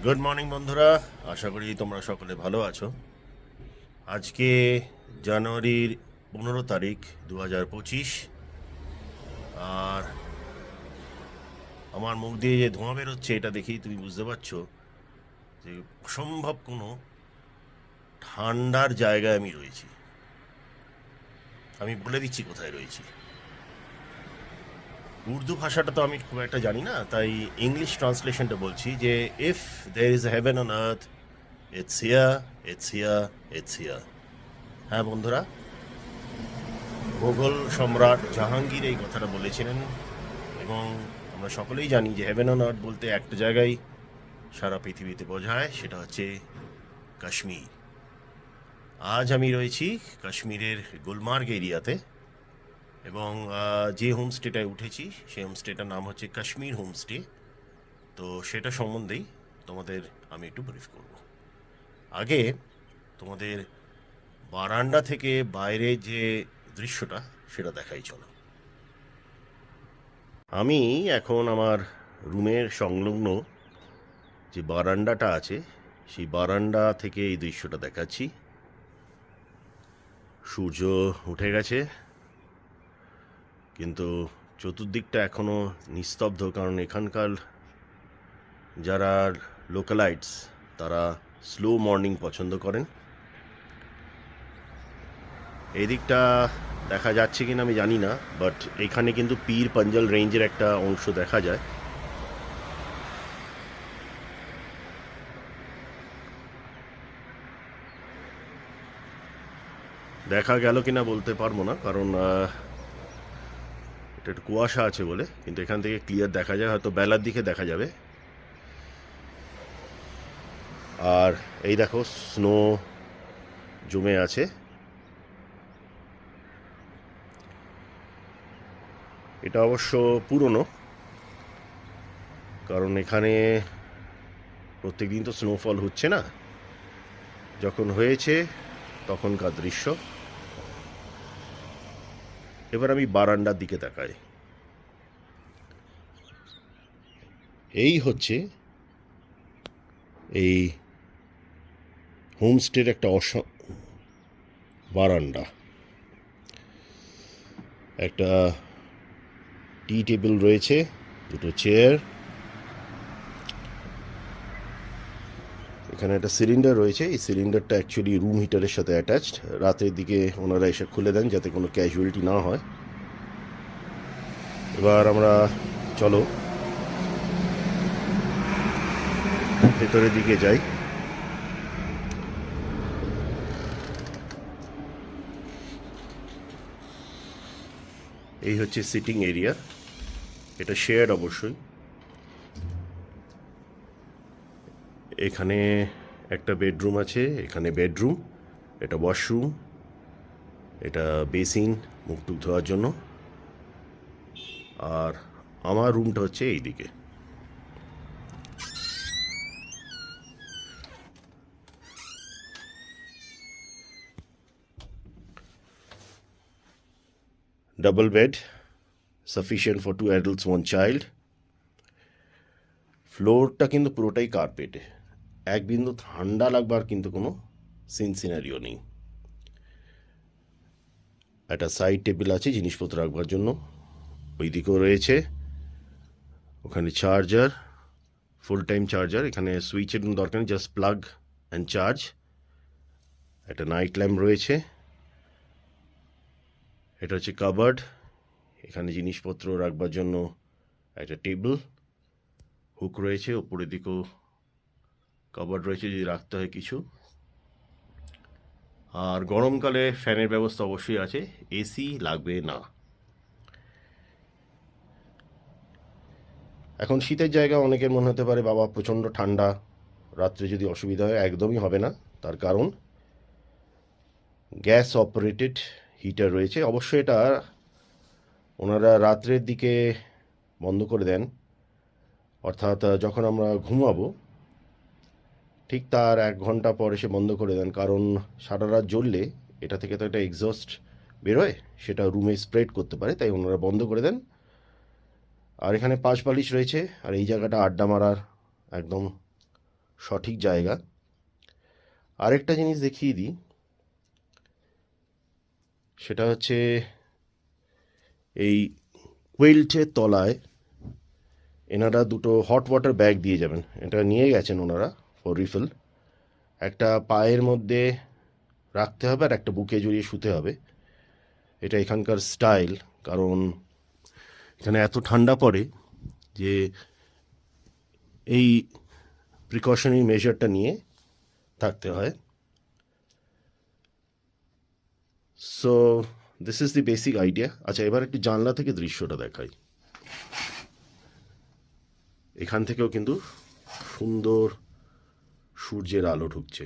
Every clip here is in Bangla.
গুড মর্নিং বন্ধুরা, আশা করি তোমরা সকলে ভালো আছো। আজকে জানুয়ারির 15 তারিখ 2025। আর আমার মুখ দিয়ে যে ধোঁয়া বেরোচ্ছে এটা দেখেই তুমি বুঝতে পারছো যে অসম্ভব কোনো ঠান্ডার জায়গায় আমি রয়েছি। আমি বলে দিচ্ছি কোথায় রয়েছি। উর্দু ভাষাটা তো আমি খুব একটা জানি না, তাই ইংলিশ ট্রান্সলেশনটা বলছি যে if there is a heaven on earth, it's here, it's here, it's here. হ্যাঁ বন্ধুরা, মোগল সম্রাট জাহাঙ্গীর এই কথাটা বলেছিলেন। এবং আমরা সকলেই জানি যে হেভেন অন আর্থ বলতে একটা জায়গায় সারা পৃথিবীতে বোঝায়, সেটা হচ্ছে কাশ্মীর। আজ আমি রয়েছি কাশ্মীরের গুলমার্গ এরিয়াতে, এবং যে হোমস্টেটায় উঠেছি সেই হোমস্টেটার নাম হচ্ছে কাশ্মীর হোমস্টে। তো সেটা সম্বন্ধেই তোমাদের আমি একটু ব্রিফ করব। আগে তোমাদের বারান্দা থেকে বাইরে যে দৃশ্যটা সেটা দেখাই চলো। আমি এখন আমার রুমের সংলগ্ন যে বারান্দাটা আছে সেই বারান্দা থেকে এই দৃশ্যটা দেখাচ্ছি। সূর্য উঠে গেছে, কিন্তু চতুর্দিকটা এখনও নিস্তব্ধ, কারণ এখানকার যারা লোকালাইটস তারা স্লো মর্নিং পছন্দ করেন। এই দিকটা দেখা যাচ্ছে কিনা আমি জানি না, বাট এখানে কিন্তু পীর পাঞ্জাল রেঞ্জের একটা অংশ দেখা যায়। দেখা গেল কিনা বলতে পারবো না, কারণ এটা একটু কুয়াশা আছে বলে, কিন্তু এখান থেকে ক্লিয়ার দেখা যায়, হয়তো বেলার দিকে দেখা যাবে। আর এই দেখো স্নো জমে আছে। এটা অবশ্য পুরনো, কারণ এখানে প্রত্যেকদিন তো স্নোফল হচ্ছে না। যখন হয়েছে তখনকার দৃশ্য। এবার আমি বারান্দার দিকে তাকাই। এই হচ্ছে এই হোমস্টের একটা বারান্দা। একটা টি টেবিল রয়েছে, দুটো চেয়ার, এখানে একটা সিলিন্ডার রয়েছে। এই সিলিন্ডারটা অ্যাকচুয়ালি রুম হিটারের সাথে অ্যাটাচড। রাতের দিকে ওনারা এসে খুলে দেন যাতে কোনো ক্যাজুয়ালিটি না হয়। এবার আমরা চলো ভেতরের দিকে যাই। এই হচ্ছে সিটিং এরিয়া, এটা শেয়ার্ড অবশ্যই। এখানে একটা বেডরুম আছে, এখানে বেডরুম, এটা ওয়াশরুম, এটা বেসিন মুখ টুক ধোয়ার জন্য। আর আমার রুমটা হচ্ছে এই দিকে। Double bed, sufficient for 2 adults 1 child. ফ্লোরটা কিন্তু পুরোটাই কার্পেটে, এক বিন্দু ঠান্ডা লাগবার কিন্তু কোনো সিনারিও নেই। একটা সাইড টেবিল আছে জিনিসপত্র রাখবার জন্য, ওই দিকেও রয়েছে। ওখানে চার্জার, ফুল টাইম চার্জার, এখানে সুইচের দরকার নেই, জাস্ট প্লাগ অ্যান্ড চার্জ। একটা নাইট ল্যাম্প রয়েছে। এটা হচ্ছে কাবার্ড, এখানে জিনিসপত্র রাখবার জন্য একটা টেবিল, হুক রয়েছে, ওপরের দিকেও কাবার্ড রয়েছে যদি রাখতে হয় কিছু। আর গরমকালে ফ্যানের ব্যবস্থা অবশ্যই আছে, এসি লাগবে না। এখন শীতের জায়গা অনেকের মনে হতে পারে বাবা প্রচণ্ড ঠান্ডা, রাত্রে যদি অসুবিধা হয়। একদমই হবে না, তার কারণ গ্যাস অপারেটেড হিটার রয়েছে। অবশ্যই এটা ওনারা রাত্রের দিকে বন্ধ করে দেন, অর্থাৎ যখন আমরা ঘুমাবো ঠিক তার 1 ঘন্টা পর এসে বন্ধ করে দেন, কারণ সারা রাত জ্বললে এটা থেকে তো একটা এক্সস্ট বেরোয়, সেটা রুমে স্প্রেড করতে পারে, তাই ওনারা বন্ধ করে দেন। আর এখানে 5 বালিশ রয়েছে, আর এই জায়গাটা আড্ডা মারার একদম সঠিক জায়গা। আরেকটা জিনিস দেখিয়ে দিই, সেটা হচ্ছে এই কোয়েল্টের তলায় এনারা দুটো হট ওয়াটার ব্যাগ দিয়ে যাবেন। এটা নিয়ে গেছেন ওনারা ফর রিফিল। একটা পায়ের মধ্যে রাখতে হবে আর একটা বুকে জড়িয়ে শুতে হবে। এটা এখানকার স্টাইল, কারণ এখানে এত ঠান্ডা পড়ে যে এই প্রিকশনারি মেজারটা নিয়ে থাকতে হয়। So this is the basic idea. আচ্ছা, এবার একটু জানলা থেকে দৃশ্যটা দেখাই। এখান থেকেও কিন্তু সুন্দর সূর্যের আলো ঢুকছে।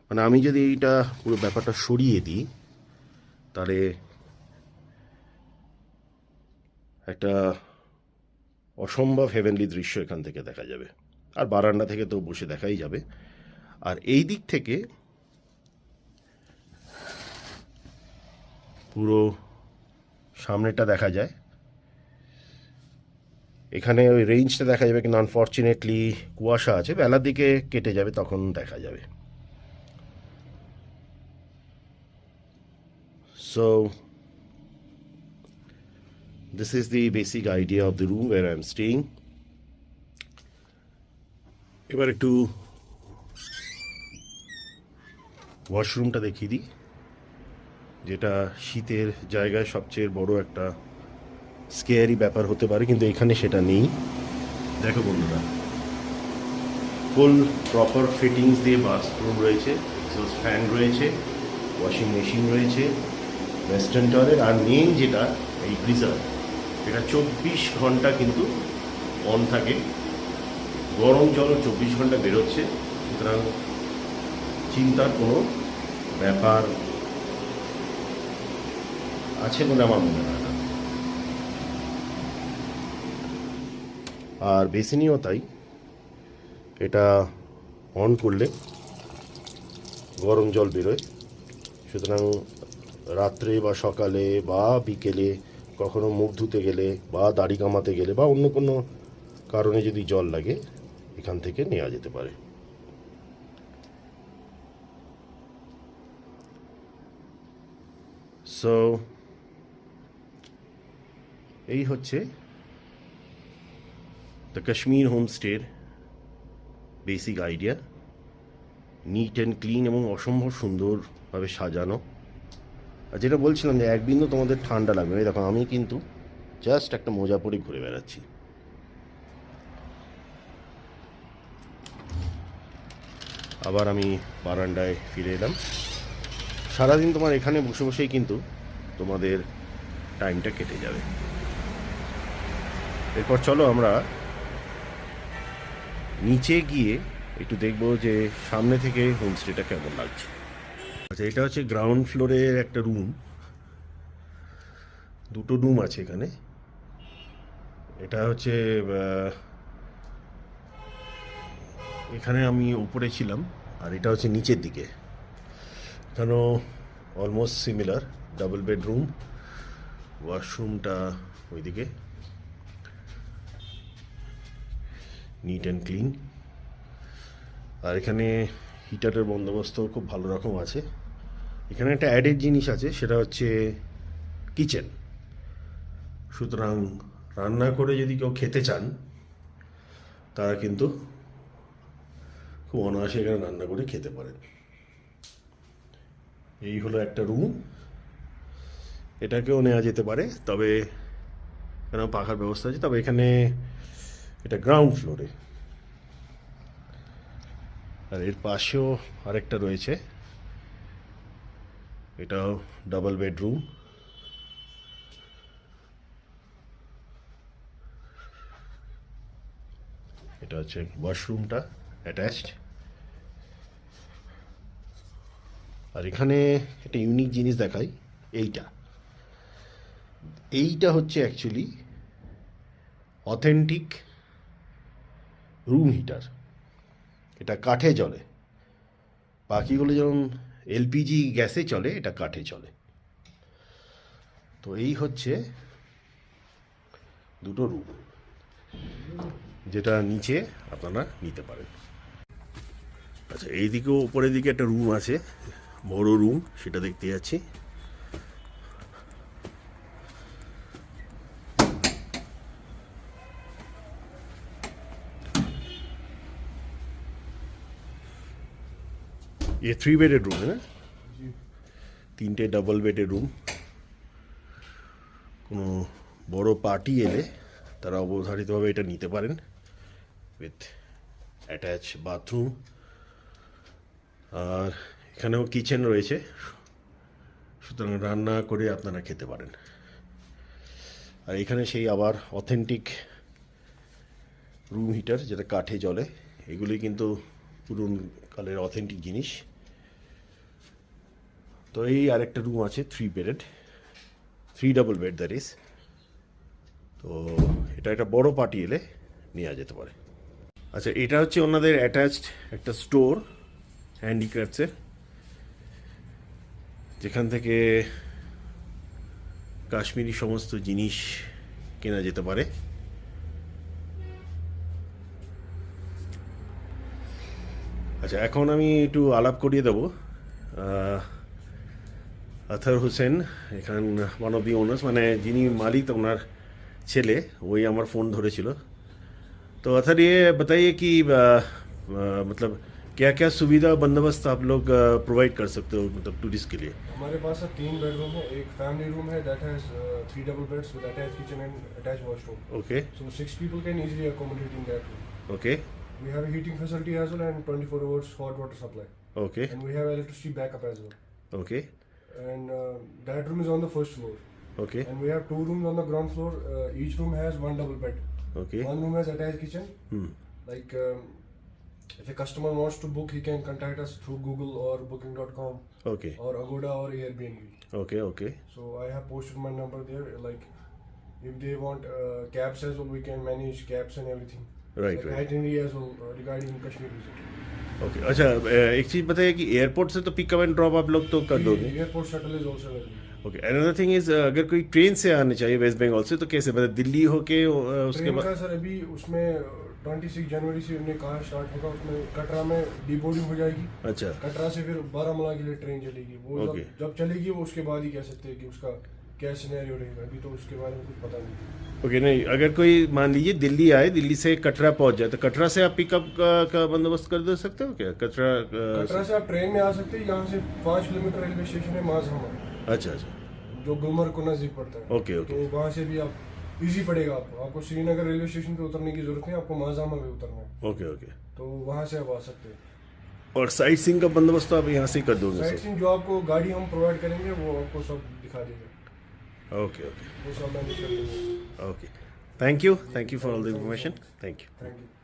মানে আমি যদি এইটা পুরো ব্যাপারটা সরিয়ে দিই, তাহলে একটা অসম্ভব হেভেনলি দৃশ্য এখান থেকে দেখা যাবে। আর বারান্দা থেকে তো বসে দেখাই যাবে। আর এই দিক থেকে পুরো সামনেটা দেখা যায়। এখানে ওই রেঞ্জটা দেখা যাবে, কিন্তু আনফর্চুনেটলি কুয়াশা আছে, বেলার দিকে কেটে যাবে, তখন দেখা যাবে। So this is the basic idea of the room where I am staying. এবার একটু ওয়াশরুমটা দেখিয়ে দিই, যেটা শীতের জায়গায় সবচেয়ে বড় একটা স্কেয়ারি ব্যাপার হতে পারে, কিন্তু এখানে সেটা নেই। দেখো বন্ধুরা, ফুল প্রপার ফিটিংস দিয়ে বাথরুম রয়েছে, এক্সস্ট ফ্যান রয়েছে, ওয়াশিং মেশিন রয়েছে, ওয়েস্টার্ন টয়লেট, আর মেন যেটা এই গ্রিজার, এটা 24 ঘন্টা কিন্তু অন থাকে। গরম জলও 24 ঘন্টা বেরোচ্ছে, সুতরাং চিন্তার কোনো ব্যাপার আছে বলে আমার মনে হয় না। আর বেসিনিও তাই, এটা অন করলে গরম জল বেরোয়, সুতরাং রাত্রে বা সকালে বা বিকেলে কখনো মুখ ধুতে গেলে বা দাড়ি কামাতে গেলে বা অন্য কোনো কারণে যদি জল লাগে, এখান থেকে নেওয়া যেতে পারে। সো এই হচ্ছে দ্য কাশ্মীর হোমস্টের basic idea. Neat and clean এবং অসম্ভব সুন্দরভাবে সাজানো। আর যেটা বলছিলাম যে এক বিন্দু তোমাদের ঠান্ডা লাগবে না। দেখো, আমি কিন্তু জাস্ট একটা মোজা পরে ঘুরে বেড়াচ্ছি। আবার আমি বারান্দায় ফিরে এলাম। সারাদিন তোমার এখানে বসে বসেই কিন্তু তোমাদের টাইমটা কেটে যাবে। এরপর চলো আমরা নিচে গিয়ে একটু দেখবো যে সামনে থেকে হোমস্টেটা কেমন লাগছে। আচ্ছা, এটা হচ্ছে গ্রাউন্ড ফ্লোরের একটা রুম। দুটো রুম আছে এখানে। এটা হচ্ছে এখানে আমি উপরে ছিলাম, আর এটা হচ্ছে নিচের দিকে। এখানেও অলমোস্ট সিমিলার, ডাবল বেডরুম, ওয়াশরুমটা ওইদিকে, নিট অ্যান্ড ক্লিন। আর এখানে হিটারের বন্দোবস্ত খুব ভালো রকম আছে। এখানে একটা অ্যাডেড জিনিস আছে, সেটা হচ্ছে কিচেন। সুতরাং রান্না করে যদি কেউ খেতে চান, তারা কিন্তু খুব অনায়াসে এখানে রান্না করে খেতে পারেন। এই হলো একটা রুম। এটাকেও নেওয়া যেতে পারে, তবে এখানে পাখার ব্যবস্থা আছে। তবে এখানে এটা গ্রাউন্ড ফ্লোরে। আর এর পাশেও আরেকটা রয়েছে, এটাও ডাবল বেডরুম। এটা হচ্ছে ওয়াশরুমটা অ্যাটাচড। আর এখানে একটা ইউনিক জিনিস দেখাই, এইটা হচ্ছে অ্যাকচুয়ালি অথেন্টিক রুম হিটার। এটা কাঠে চলে। বাকিগুলো যেমন এলপিজি গ্যাসে চলে, এটা কাঠে চলে। তো এই হচ্ছে দুটো রুম, যেটা নিচে আপনারা নিতে পারেন। আচ্ছা, এইদিকেও উপরের দিকে একটা রুম আছে, বড় রুম, সেটা দেখতে যাচ্ছি। ये 3 बेडेड रूम है ना? 3টে ডাবল বেডের রুম। কোনো বড় পার্টি এলে তারা অবধারিতভাবে এটা নিতে পারেন, উইথ অ্যাটাচ বাথরুম। আর এখানেও কিচেন রয়েছে, সুতরাং রান্না করে আপনারা খেতে পারেন। আর এখানে সেই আবার অথেন্টিক রুম হিটার, যেটা কাঠে জ্বলে। এগুলি কিন্তু পুরনো কালের অথেন্টিক জিনিস। তো এই আরেকটা রুম আছে 3 bedded, 3 double bed that is. তো এটা একটা বড় পার্টি এলে নেওয়া যেতে পারে। আচ্ছা, এটা হচ্ছে ওনাদের অ্যাটাচড একটা স্টোর হ্যান্ডিক্রাফটসের, যেখান থেকে কাশ্মীরি সমস্ত জিনিস কেনা যেতে পারে। আচ্ছা, এখন আমি একটু আলাপ করিয়ে দেবো। আতহার হোসেন এখান ওয়ান অফ দি ওনার্স, মানে যিনি মালিক, ওনার ছেলে, वही আমার ফোন ধরেছিল। तो अतहर ये बताइए कि मतलब क्या क्या सुविधा बंदोबस्त आप लोग प्रोवाइड कर सकते हो, मतलब टूरिस्ट के लिए? हमारे पास 3 बेडरूम है, एक फैमिली रूम है that has 3 double beds with attached kitchen and attached washroom. Okay, So 6 people can easily accommodate in that room. okay, We have a heating facility as well and 24 hours hot water supply. okay, And we have electricity backup as well. okay, And that room is on the first floor. okay, And we have 2 rooms on the ground floor. Each room has 1 double bed. okay. One room has attached kitchen. Hmm. Like if a customer wants to book, he can contact us through Google or Booking.com Okay, or Agoda or Airbnb. okay, okay, So I have posted my number there. Like if they want cabs as well, we can manage cabs and everything. right, Like right. itinerary as well regarding Kashmir visit. Okay. अच्छा, एक चीज़ बताइए कि एयरपोर्ट से तो पिकअप एंड ड्रॉप आप लोग तो कर दोगे? Airport shuttle is also available. Okay, another thing is, अगर कोई ट्रेन से आने चाहिए वेस्ट बंगाल से, तो कैसे, मतलब दिल्ली होके उसके ट्रेन बाद? का सर अभी उसमें 26 जनवरी से उन्हें कहा स्टार्ट होगा, उसमें कटरा में डिबोर्डिंग हो जाएगी। अच्छा, कटरा से फिर बारामूला के लिए ट्रेन चलेगी। वो Okay. जब चलेगी वो उसके बाद ही कह सकते हैं कि उसका क्या सिनेरियो रहेगा। अभी तो उसके बारे में कुछ पता नहीं। ओके। नहीं, अगर कोई मान लीजिए दिल्ली आए, दिल्ली से कटरा पहुंच जाए, तो कटरा से आप पिकअप का बंदोबस्त कर दे सकते हो क्या? कटरा कटरा से आप ट्रेन में आ सकते हैं। यहाँ से 5 किलोमीटर रेलवे स्टेशन है माजहमा, अच्छा, अच्छा, जो गुलमर्ग को नजदीक पड़ता है। ओके, ओके, तो वहाँ से भी आप इजी पड़ेगा आपको श्रीनगर रेलवे स्टेशन पे उतरने की जरूरत नहीं, आपको माजहमा में उतरना है। Okay, okay. तो वहाँ से आप आ सकते हैं। और साइट सीइंग का बंदोबस्त तो आप यहाँ से ही कर दोगे साइट सब? सीइंग जो आपको गाड़ी हम प्रोवाइड करेंगे वो आपको सब दिखा देगा, ओके, ओके, वो सब मैनेज कर देंगे। Okay. Thank you for all the information. Thank you. Thank you.